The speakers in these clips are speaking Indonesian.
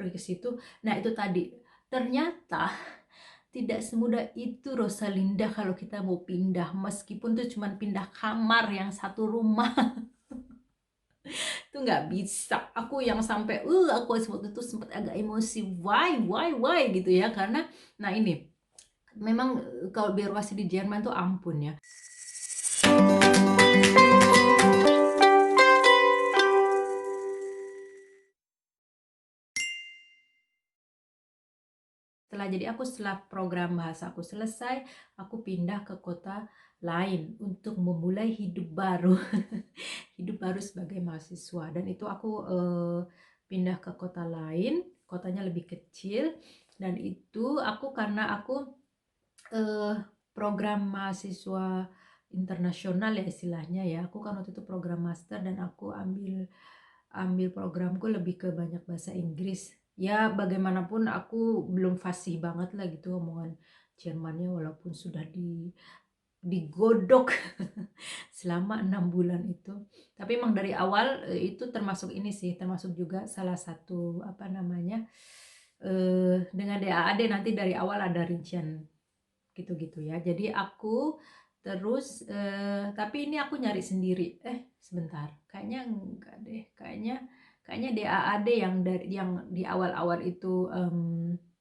pergi ke situ. Nah itu tadi, ternyata tidak semudah itu Rosalinda kalau kita mau pindah, meskipun tuh cuman pindah kamar yang satu rumah. Itu nggak bisa. Aku yang sampai aku waktu itu sempat agak emosi, why gitu ya, karena nah ini memang kalau birokrasi di Jerman tuh ampun ya. Setelah program bahasa aku selesai, aku pindah ke kota lain untuk memulai hidup baru. Hidup baru sebagai mahasiswa, dan itu aku pindah ke kota lain, kotanya lebih kecil, dan itu aku karena aku eh, program mahasiswa internasional ya istilahnya ya. Aku kan waktu itu program master, dan aku ambil ambil programku lebih ke banyak bahasa Inggris. Ya bagaimanapun aku belum fasih banget lah gitu omongan Jermannya, walaupun sudah digodok selama 6 bulan itu. Tapi emang dari awal itu termasuk ini sih, termasuk juga salah satu apa namanya, dengan DAAD nanti dari awal ada rincian gitu-gitu ya. Jadi aku terus tapi ini aku nyari sendiri. Sebentar, kayaknya enggak deh, kayaknya DAAD yang di awal-awal itu,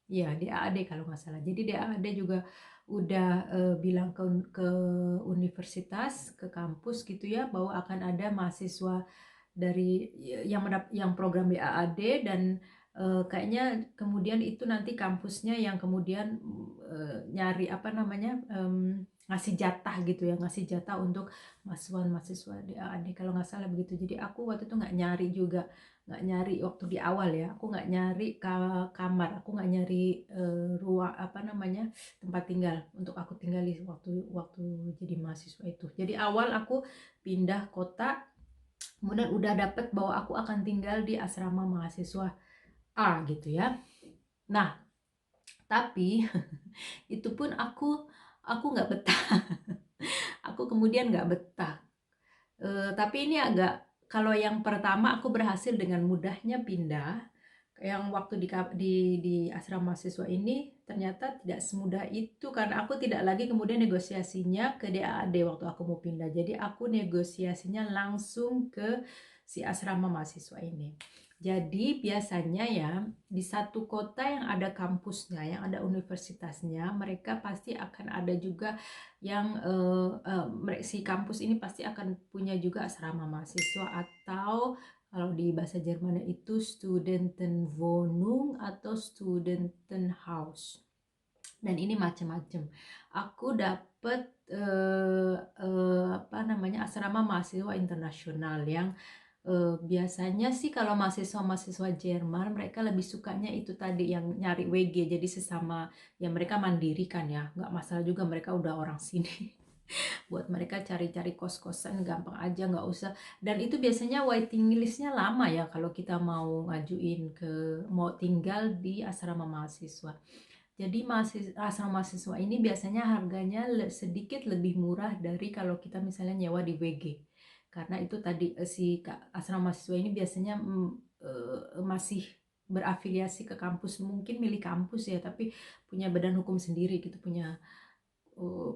ya DAAD kalau nggak salah. Jadi DAAD juga udah bilang ke universitas, ke kampus gitu ya, bahwa akan ada mahasiswa dari yang program DAAD, dan kayaknya kemudian itu nanti kampusnya yang kemudian nyari apa namanya, ngasih jatah gitu ya, ngasih jatah untuk mahasiswa DAAD kalau nggak salah begitu. Jadi aku waktu itu nggak nyari juga, nggak nyari waktu di awal ya, aku nggak nyari kamar, aku nggak nyari ruang apa namanya, tempat tinggal untuk aku tinggali waktu waktu jadi mahasiswa itu. Jadi awal aku pindah kota, kemudian udah dapet bahwa aku akan tinggal di asrama mahasiswa A gitu ya. Nah tapi itu pun aku nggak betah. Aku kemudian nggak betah. Tapi ini agak, kalau yang pertama aku berhasil dengan mudahnya pindah. Yang waktu di asrama mahasiswa ini ternyata tidak semudah itu, karena aku tidak lagi kemudian negosiasinya ke DAAD waktu aku mau pindah. Jadi aku negosiasinya langsung ke si asrama mahasiswa ini. Jadi biasanya ya di satu kota yang ada kampusnya, yang ada universitasnya, mereka pasti akan ada juga yang si kampus ini pasti akan punya juga asrama mahasiswa, atau kalau di bahasa Jermannya itu Studentenwohnung atau Studentenhaus. Dan ini macam-macam. Aku dapet apa namanya, asrama mahasiswa internasional yang biasanya sih kalau mahasiswa-mahasiswa Jerman mereka lebih sukanya itu tadi yang nyari WG, jadi sesama ya mereka mandiri kan ya, nggak masalah juga mereka udah orang sini. Buat mereka cari-cari kos-kosan gampang aja, nggak usah. Dan itu biasanya waiting listnya lama ya kalau kita mau ngajuin mau tinggal di asrama mahasiswa. Jadi asrama mahasiswa ini biasanya harganya sedikit lebih murah dari kalau kita misalnya nyewa di WG. Karena itu tadi asrama mahasiswa ini biasanya masih berafiliasi ke kampus, mungkin milik kampus ya, tapi punya badan hukum sendiri gitu, punya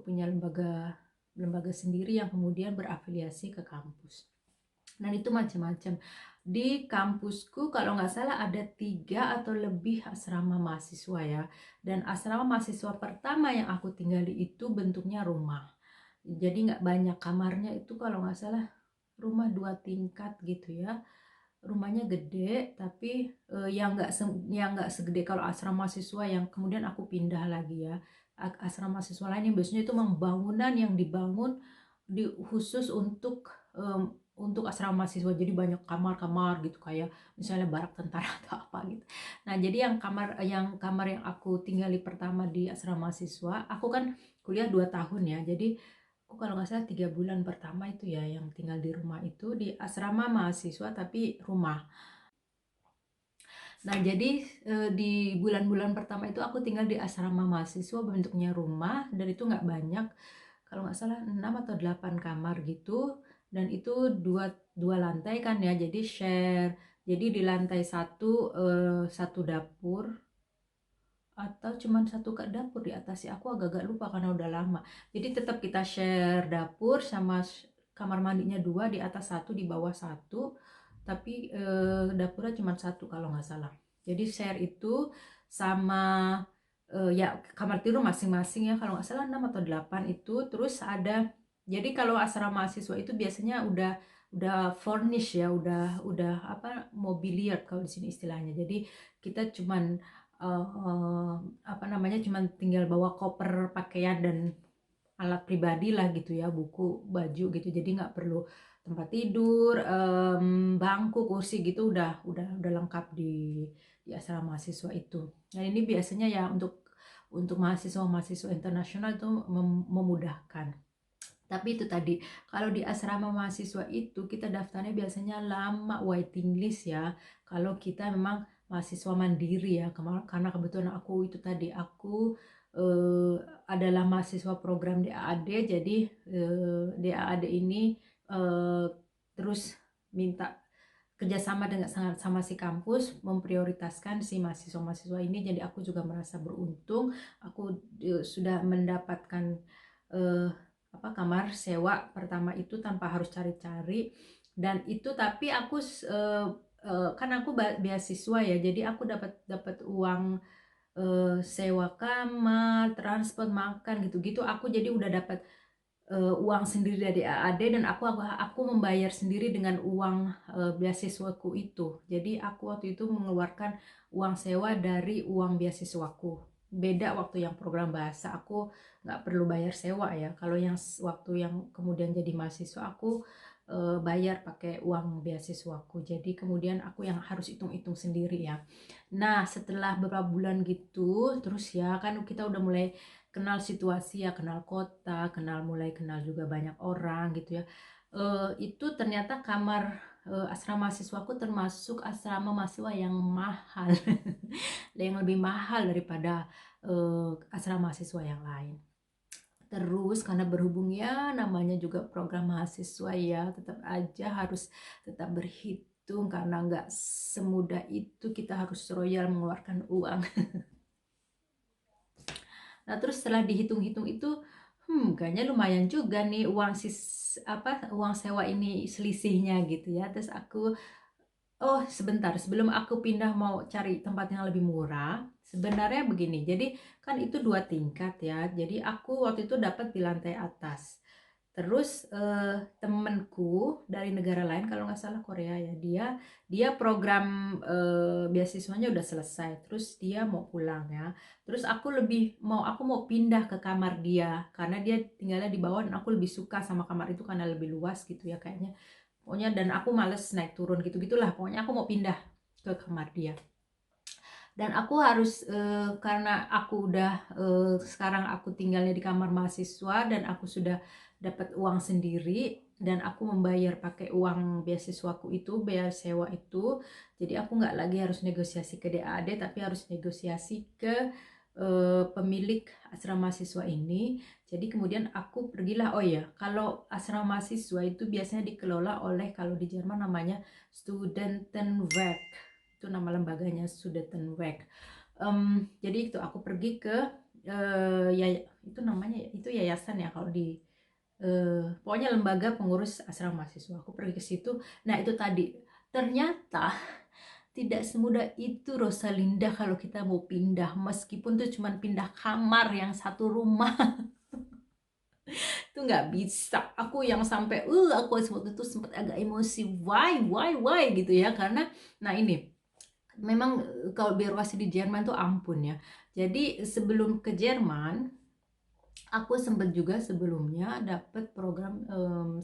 lembaga lembaga sendiri yang kemudian berafiliasi ke kampus. Dan itu macam-macam. Di kampusku kalau nggak salah ada 3 atau lebih asrama mahasiswa ya. Dan asrama mahasiswa pertama yang aku tinggali itu bentuknya rumah. Jadi nggak banyak kamarnya, itu kalau nggak salah rumah 2 tingkat gitu ya. Rumahnya gede, tapi yang nggak segede kalau asrama mahasiswa yang kemudian aku pindah lagi ya. Asrama mahasiswa lain yang biasanya itu bangunan yang dibangun khusus untuk asrama mahasiswa, jadi banyak kamar-kamar gitu, kayak misalnya barak tentara atau apa gitu. Nah jadi yang kamar yang aku tinggali pertama di asrama mahasiswa, aku kan kuliah 2 tahun ya, jadi aku kalau nggak salah 3 bulan pertama itu ya yang tinggal di rumah itu di asrama mahasiswa tapi rumah. Nah jadi di bulan-bulan pertama itu aku tinggal di asrama mahasiswa bentuknya rumah, dan itu nggak banyak, kalau nggak salah 6 atau 8 kamar gitu, dan itu dua lantai kan ya, jadi share. Jadi di lantai satu dapur, atau cuman satu dapur di atas sih, aku agak-agak lupa karena udah lama. Jadi tetap kita share dapur sama kamar mandinya dua, di atas satu di bawah satu, tapi dapurnya cuma satu kalau nggak salah. Jadi share itu sama ya kamar tidur masing-masing ya, kalau nggak salah 6 atau 8 itu. Terus ada, jadi kalau asrama mahasiswa itu biasanya udah furnish ya, udah apa, mobilier kalau di sini istilahnya. Jadi kita cuman apa namanya, cuman tinggal bawa koper pakaian dan alat pribadi lah gitu ya, buku, baju gitu. Jadi nggak perlu tempat tidur, bangku, kursi gitu, udah lengkap di asrama mahasiswa itu. Nah ini biasanya ya untuk mahasiswa internasional itu memudahkan. Tapi itu tadi, kalau di asrama mahasiswa itu kita daftarnya biasanya lama, waiting list ya. Kalau kita memang mahasiswa mandiri ya, karena kebetulan aku itu tadi, aku eh, adalah mahasiswa program DAAD. Jadi DAAD ini eh, terus minta kerjasama dengan sama si kampus, memprioritaskan si mahasiswa-mahasiswa ini. Jadi aku juga merasa beruntung, aku sudah mendapatkan eh, apa, kamar sewa pertama itu tanpa harus cari-cari. Dan itu tapi aku kan aku beasiswa ya, jadi aku dapat dapat uang sewa kamar, transport, makan gitu-gitu. Aku jadi udah dapat uang sendiri dari AAD, dan aku membayar sendiri dengan uang beasiswaku itu. Jadi aku waktu itu mengeluarkan uang sewa dari uang beasiswaku. Beda waktu yang program bahasa, aku nggak perlu bayar sewa ya. Kalau yang waktu yang kemudian jadi mahasiswa, aku bayar pakai uang beasiswaku. Jadi kemudian aku yang harus hitung-hitung sendiri ya. Nah setelah beberapa bulan gitu, terus ya kan kita udah mulai kenal situasi ya, kenal kota, mulai kenal juga banyak orang gitu ya. Itu ternyata kamar asrama mahasiswaku termasuk asrama mahasiswa yang mahal, yang lebih mahal daripada asrama mahasiswa yang lain. Terus karena berhubung ya namanya juga program mahasiswa ya, tetap aja harus tetap berhitung, karena nggak semudah itu kita harus royal mengeluarkan uang. Nah, terus setelah dihitung-hitung itu, kayaknya lumayan juga nih uang sewa ini selisihnya gitu ya. Terus aku, oh sebentar, sebelum aku pindah mau cari tempat yang lebih murah, sebenarnya begini. Jadi kan itu 2 tingkat ya. Jadi aku waktu itu dapat di lantai atas. Terus temenku dari negara lain, kalau nggak salah Korea ya, dia program beasiswanya udah selesai, terus dia mau pulang ya. Terus aku mau pindah ke kamar dia karena dia tinggalnya di bawah, dan aku lebih suka sama kamar itu karena lebih luas gitu ya kayaknya. Pokoknya, dan aku males naik turun gitu-gitulah. Pokoknya aku mau pindah ke kamar dia. Dan aku harus karena aku udah sekarang aku tinggalnya di kamar mahasiswa, dan aku sudah dapat uang sendiri, dan aku membayar pakai uang beasiswaku itu, bayar sewa itu. Jadi aku nggak lagi harus negosiasi ke DAAD, tapi harus negosiasi ke pemilik asrama mahasiswa ini. Jadi kemudian aku pergilah, oh ya, kalau asrama mahasiswa itu biasanya dikelola oleh, kalau di Jerman namanya Studentenwerk, itu nama lembaganya, Sudetenweg. Jadi itu aku pergi ke ya itu namanya itu yayasan ya kalau di pokoknya lembaga pengurus asrama mahasiswa. Aku pergi ke situ. Nah itu tadi, ternyata tidak semudah itu Rosalinda kalau kita mau pindah, meskipun tuh cuma pindah kamar yang satu rumah. Itu nggak bisa. Aku yang sampai aku waktu itu sempat agak emosi, why gitu ya, karena nah ini memang kalau birokrasi di Jerman tuh ampun ya. Jadi sebelum ke Jerman, aku sempat juga sebelumnya dapat program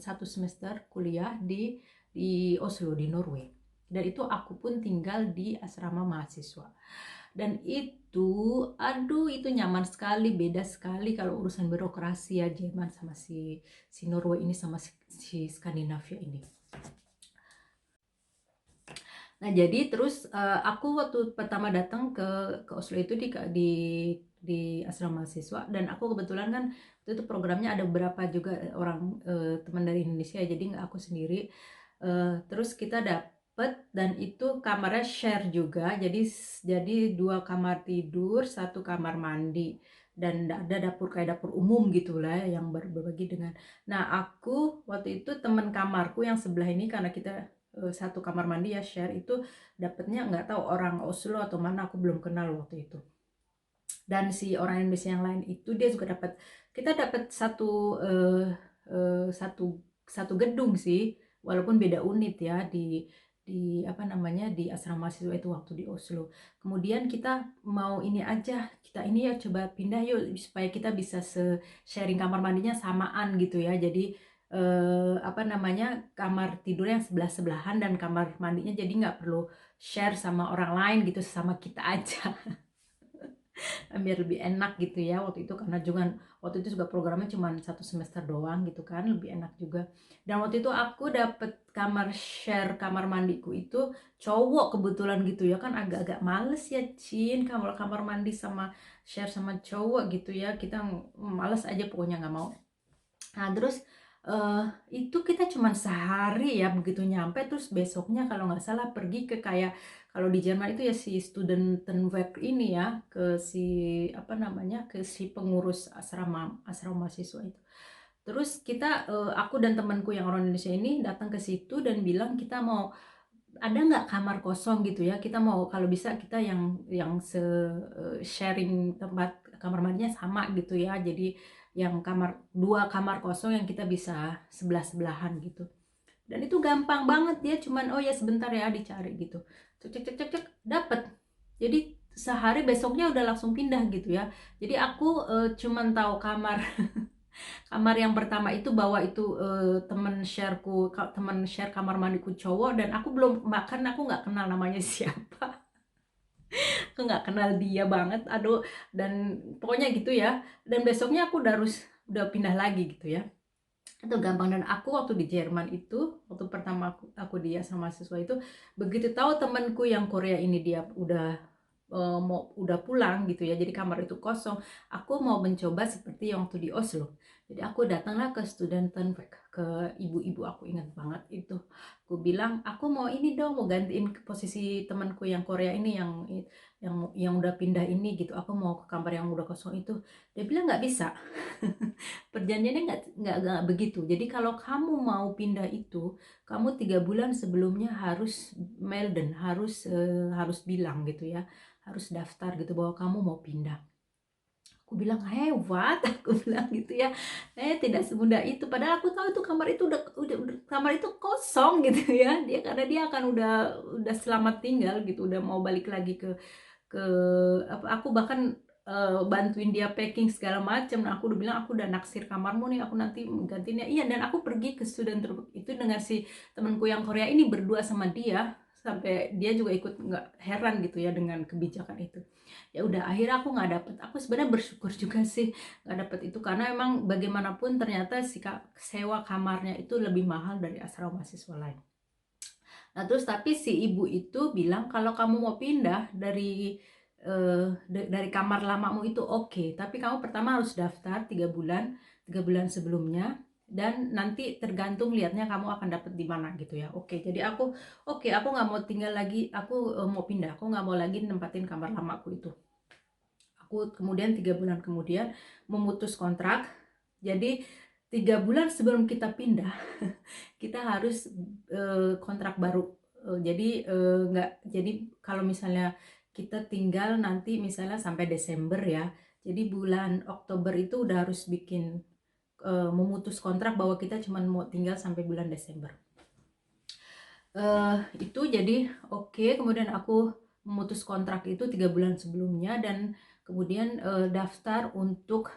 1 semester kuliah di Oslo di Norway. Dan itu aku pun tinggal di asrama mahasiswa. Dan itu, aduh itu nyaman sekali, beda sekali kalau urusan birokrasi ya, Jerman sama si Norway ini, sama si Skandinavia ini. Nah, jadi terus aku waktu pertama datang ke Oslo itu di asrama mahasiswa, dan aku kebetulan kan itu programnya ada beberapa juga orang teman dari Indonesia, jadi nggak aku sendiri. Terus kita dan itu kamarnya share juga, jadi 2 kamar tidur, 1 kamar mandi, dan ada dapur kayak dapur umum gitulah yang berbagi dengan. Nah, aku waktu itu temen kamarku yang sebelah ini karena kita, 1 kamar mandi ya share, itu dapetnya nggak tahu orang Oslo atau mana, aku belum kenal waktu itu. Dan si orang Indonesia yang lain itu dia juga kita dapat satu satu gedung sih, walaupun beda unit ya, di apa namanya, di asrama mahasiswa itu waktu di Oslo. Kemudian kita mau ini aja, kita ini ya coba pindah yuk supaya kita bisa sharing kamar mandinya samaan gitu ya. Jadi apa namanya, kamar tidur yang sebelah-sebelahan dan kamar mandinya jadi nggak perlu share sama orang lain gitu, sama kita aja. Biar lebih enak gitu ya waktu itu, karena waktu itu juga programnya cuma 1 semester doang gitu kan, lebih enak juga. Dan waktu itu aku dapet kamar mandiku itu cowok kebetulan gitu ya, kan agak-agak males ya Cin kalau kamar mandi sama share sama cowok gitu ya, kita males aja pokoknya nggak mau. Nah terus eh, itu kita cuma sehari ya begitu nyampe, terus besoknya kalau nggak salah pergi ke kayak, kalau di Jerman itu ya si Studentenwerk ini ya, ke si apa namanya, ke si pengurus asrama asrama mahasiswa itu. Terus kita, aku dan temanku yang orang Indonesia ini datang ke situ dan bilang kita mau, ada nggak kamar kosong gitu ya, kita mau kalau bisa kita sharing tempat kamar mandinya sama gitu ya, jadi yang 2 kamar kosong yang kita bisa sebelah-sebelahan gitu. Dan itu gampang banget, dia cuman oh ya sebentar ya dicari gitu, cek cek cek cek cek dapet. Jadi sehari besoknya udah langsung pindah gitu ya. Jadi aku cuman tahu kamar yang pertama itu bahwa itu temen share kamar mandiku cowok, dan aku belum makan, aku nggak kenal namanya siapa. Aku nggak kenal dia banget, aduh. Dan pokoknya gitu ya, dan besoknya aku udah pindah lagi gitu ya. Itu gampang. Dan aku waktu di Jerman itu, waktu pertama aku dia sama mahasiswa itu, begitu tahu temanku yang Korea ini dia udah pulang gitu ya, jadi kamar itu kosong, aku mau mencoba seperti yang waktu di Oslo. Jadi aku datanglah ke Studentenwerk, ke ibu-ibu, aku ingat banget itu. Aku bilang aku mau ini dong, mau gantiin ke posisi temanku yang Korea ini, yang udah pindah ini gitu, aku mau ke kamar yang udah kosong itu. Dia bilang nggak bisa. Perjanjiannya nggak begitu. Jadi kalau kamu mau pindah itu, kamu 3 bulan sebelumnya harus melden, harus bilang gitu ya, harus daftar gitu bahwa kamu mau pindah. Aku bilang hebat, aku bilang gitu ya. Tidak semudah itu. Padahal aku tahu itu kamar itu udah kamar itu kosong gitu ya. Karena dia akan udah selamat tinggal gitu, udah mau balik lagi ke apa, aku bahkan bantuin dia packing segala macam. Nah, aku udah bilang aku udah naksir kamarmu nih, aku nanti gantinya. Iya, dan aku pergi ke student itu dengan si temanku yang Korea ini, berdua sama dia, sampai dia juga ikut, nggak heran gitu ya dengan kebijakan itu. Ya udah, akhirnya aku nggak dapet. Aku sebenarnya bersyukur juga sih nggak dapet itu, karena emang bagaimanapun ternyata sewa kamarnya itu lebih mahal dari asrama mahasiswa lain. Nah, terus tapi si ibu itu bilang kalau kamu mau pindah dari kamar lamamu itu oke, tapi kamu pertama harus daftar 3 bulan sebelumnya, dan nanti tergantung lihatnya kamu akan dapat di mana gitu ya. Oke, jadi aku nggak mau tinggal lagi, aku mau pindah, aku nggak mau lagi nempatin kamar lamaku itu. Aku kemudian 3 bulan kemudian memutus kontrak. Jadi 3 bulan sebelum kita pindah, kita harus kontrak baru. Jadi nggak, jadi kalau misalnya kita tinggal nanti misalnya sampai Desember ya, jadi bulan Oktober itu udah harus memutus kontrak bahwa kita cuma mau tinggal sampai bulan Desember. Itu jadi oke. Kemudian aku memutus kontrak itu 3 bulan sebelumnya, dan kemudian daftar untuk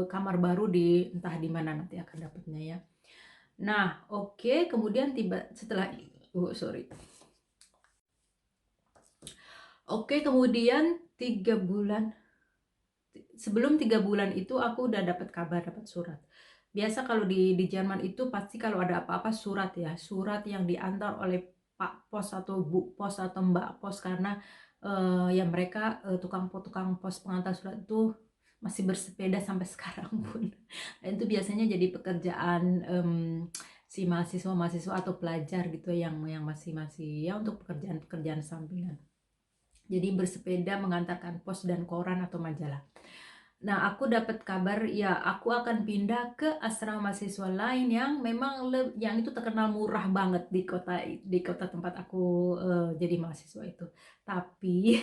kamar baru di entah di mana nanti akan dapatnya ya. Nah, oke, kemudian setelah sorry. Oke, kemudian 3 bulan sebelum 3 bulan itu aku udah dapat kabar, dapat surat. Biasa kalau di Jerman itu pasti kalau ada apa-apa surat ya, surat yang diantar oleh Pak Pos atau Bu Pos atau Mbak Pos, karena ya mereka tukang pos pengantar surat itu masih bersepeda sampai sekarang pun. Dan itu biasanya jadi pekerjaan si mahasiswa-mahasiswa atau pelajar gitu yang masih ya untuk pekerjaan-pekerjaan sampingan. Jadi bersepeda mengantarkan pos dan koran atau majalah. Nah, aku dapat kabar ya aku akan pindah ke asrama mahasiswa lain yang memang yang itu terkenal murah banget di kota tempat aku jadi mahasiswa itu. Tapi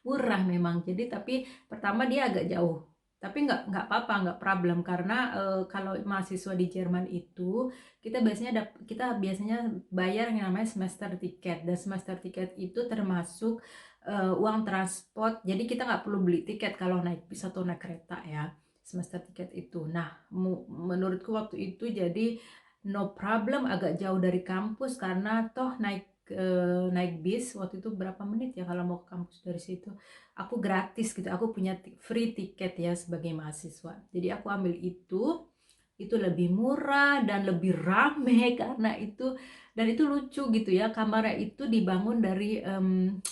murah memang. Jadi tapi pertama dia agak jauh. Tapi nggak apa-apa, nggak problem karena kalau mahasiswa di Jerman itu kita biasanya bayar yang namanya semester tiket, dan semester tiket itu termasuk uang transport. Jadi kita nggak perlu beli tiket kalau naik bis atau naik kereta ya, semester tiket itu. Nah, menurutku waktu itu jadi no problem, agak jauh dari kampus karena toh naik bis waktu itu berapa menit ya kalau mau ke kampus dari situ. Aku gratis gitu, aku punya free tiket ya sebagai mahasiswa. Jadi aku ambil itu lebih murah dan lebih rame karena itu, dan itu lucu gitu ya, kamarnya itu dibangun dari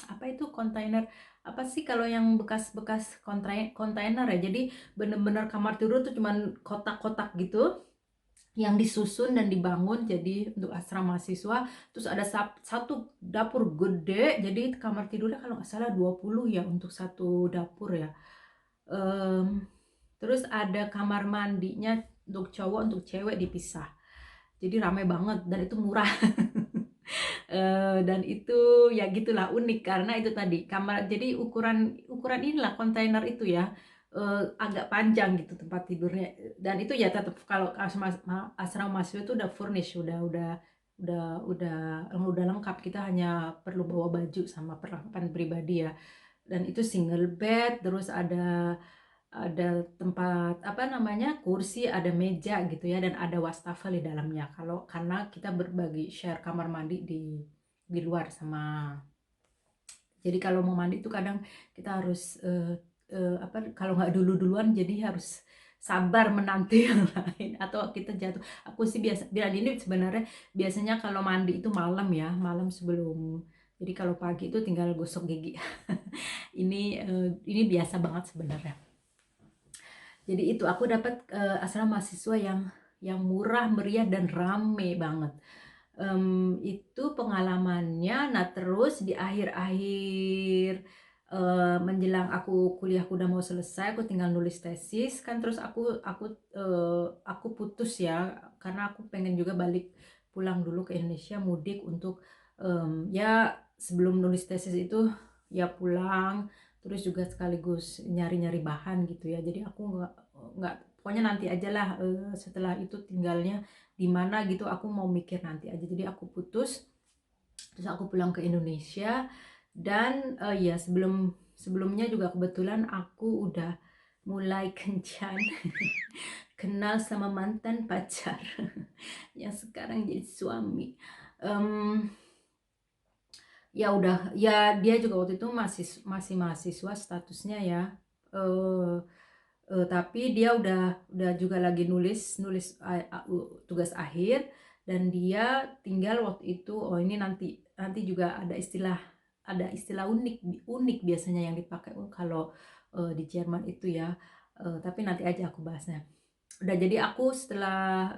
apa itu kontainer, apa sih kalau yang bekas-bekas kontainer ya, jadi bener-bener kamar tidur tuh cuman kotak-kotak gitu yang disusun dan dibangun jadi untuk asrama mahasiswa. Terus ada satu dapur gede, jadi kamar tidurnya kalau nggak salah 20 ya untuk satu dapur ya. Em, Terus ada kamar mandinya untuk cowok, untuk cewek dipisah. Jadi ramai banget dan itu murah. Dan itu ya gitulah unik karena itu tadi kamar, jadi ukuran ukuran inilah kontainer itu ya, agak panjang gitu tempat tidurnya, dan itu ya tetap kalau asrama mahasiswa itu udah furnish, udah lengkap, kita hanya perlu bawa baju sama perlengkapan pribadi ya. Dan itu single bed, terus ada tempat apa namanya kursi, ada meja gitu ya, dan ada wastafel di dalamnya kalau karena kita berbagi share kamar mandi di luar sama. Jadi kalau mau mandi itu kadang kita harus apa kalau nggak duluan jadi harus sabar menanti yang lain atau kita jatuh. Aku sih biasa dan ini sebenarnya biasanya kalau mandi itu malam ya, malam sebelum, jadi kalau pagi itu tinggal gosok gigi. Ini biasa banget sebenarnya. Jadi itu aku dapat asrama mahasiswa yang murah meriah dan rame banget. Itu pengalamannya. Nah terus di akhir-akhir menjelang kuliahku udah mau selesai, aku tinggal nulis tesis kan, terus aku putus ya karena aku pengen juga balik pulang dulu ke Indonesia, mudik untuk ya sebelum nulis tesis itu ya pulang, terus juga sekaligus nyari-nyari bahan gitu ya. Jadi aku nggak pokoknya nanti aja lah, setelah itu tinggalnya di mana gitu aku mau mikir nanti aja. Jadi aku putus, terus aku pulang ke Indonesia. Dan ya sebelumnya juga kebetulan aku udah mulai kencan kenal sama mantan pacar yang sekarang jadi suami. Em, Ya udah ya, dia juga waktu itu masih mahasiswa statusnya ya. eh tapi dia udah juga lagi nulis nulis tugas akhir, dan dia tinggal waktu itu. Oh ini nanti nanti juga ada istilah unik unik biasanya yang dipakai kalau di Jerman itu ya. Tapi nanti aja aku bahasnya. Udah, jadi aku setelah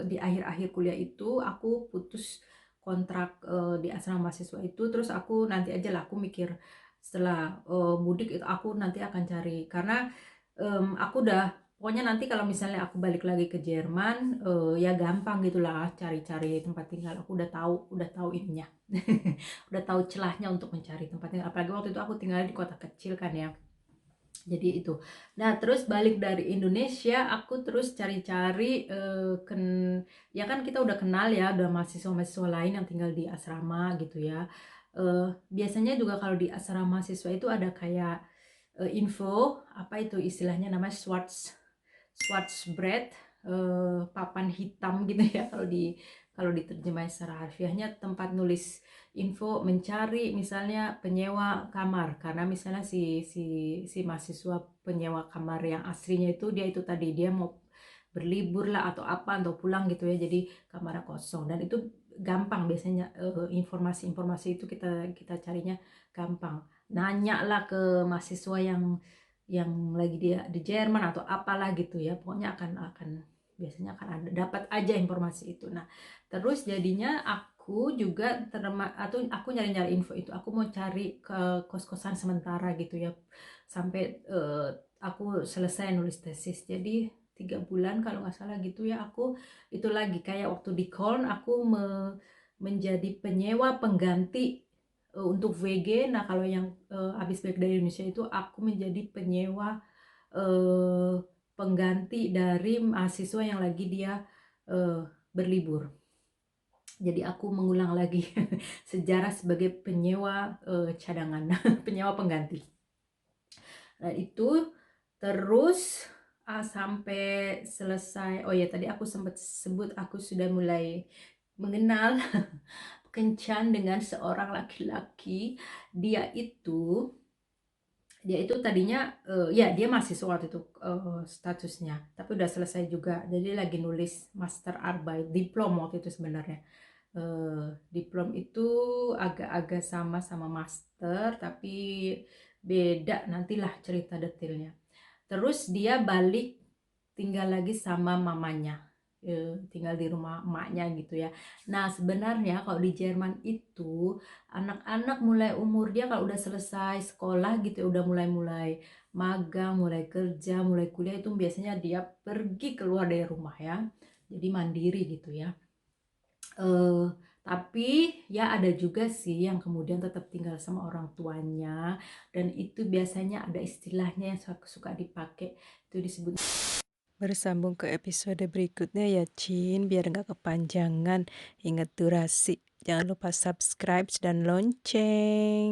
di akhir-akhir kuliah itu aku putus kontrak di asrama mahasiswa itu. Terus aku nanti aja lah, aku mikir setelah mudik itu aku nanti akan cari, karena aku udah pokoknya nanti kalau misalnya aku balik lagi ke Jerman ya gampang gitulah cari-cari tempat tinggal. Aku udah tahu ininya. Udah tahu celahnya untuk mencari tempat tinggal, apalagi waktu itu aku tinggal di kota kecil kan ya. Jadi itu. Nah terus balik dari Indonesia aku terus cari-cari ya kan kita udah kenal ya, udah mahasiswa-mahasiswa lain yang tinggal di asrama gitu ya. Biasanya juga kalau di asrama mahasiswa itu ada kayak info, apa itu istilahnya, namanya Schwarzbrett, papan hitam gitu ya, kalau diterjemahin secara harfiahnya, tempat nulis info mencari misalnya penyewa kamar, karena misalnya si mahasiswa penyewa kamar yang aslinya itu dia itu tadi dia mau berlibur lah atau apa atau pulang gitu ya, jadi kamarnya kosong. Dan itu gampang biasanya, informasi-informasi itu kita carinya gampang. Nanya lah ke mahasiswa yang lagi dia di Jerman atau apalah gitu ya, pokoknya akan biasanya kan ada dapat aja informasi itu. Nah, terus jadinya aku juga atau aku nyari-nyari info itu, aku mau cari ke kos-kosan sementara gitu ya, sampai aku selesai nulis tesis. Jadi 3 bulan kalau nggak salah gitu ya, aku itu lagi kayak waktu di Köln aku menjadi penyewa pengganti untuk VG. Nah, kalau yang habis balik dari Indonesia itu aku menjadi penyewa eh, pengganti dari mahasiswa yang lagi dia berlibur. Jadi aku mengulang lagi sejarah sebagai penyewa cadangan, penyewa pengganti. Nah, itu terus sampai selesai. Oh ya, tadi aku sempat sebut aku sudah mulai mengenal kencan dengan seorang laki-laki. Dia itu tadinya ya dia mahasiswa waktu itu statusnya, tapi udah selesai juga. Jadi lagi nulis master Arbeit, diplom waktu itu sebenarnya. Diplom itu agak-agak sama master, tapi beda, nantilah cerita detailnya. Terus dia balik tinggal lagi sama mamanya, tinggal di rumah emaknya gitu ya. Nah, sebenarnya kalau di Jerman itu anak-anak mulai umur dia kalau udah selesai sekolah gitu ya, udah mulai magang, mulai kerja, mulai kuliah, itu biasanya dia pergi keluar dari rumah ya. Jadi mandiri gitu ya. eh tapi ya ada juga sih yang kemudian tetap tinggal sama orang tuanya, dan itu biasanya ada istilahnya yang suka dipakai, itu disebut. Bersambung ke episode berikutnya ya Cin, biar nggak kepanjangan. Ingat durasi. Jangan lupa subscribe dan lonceng.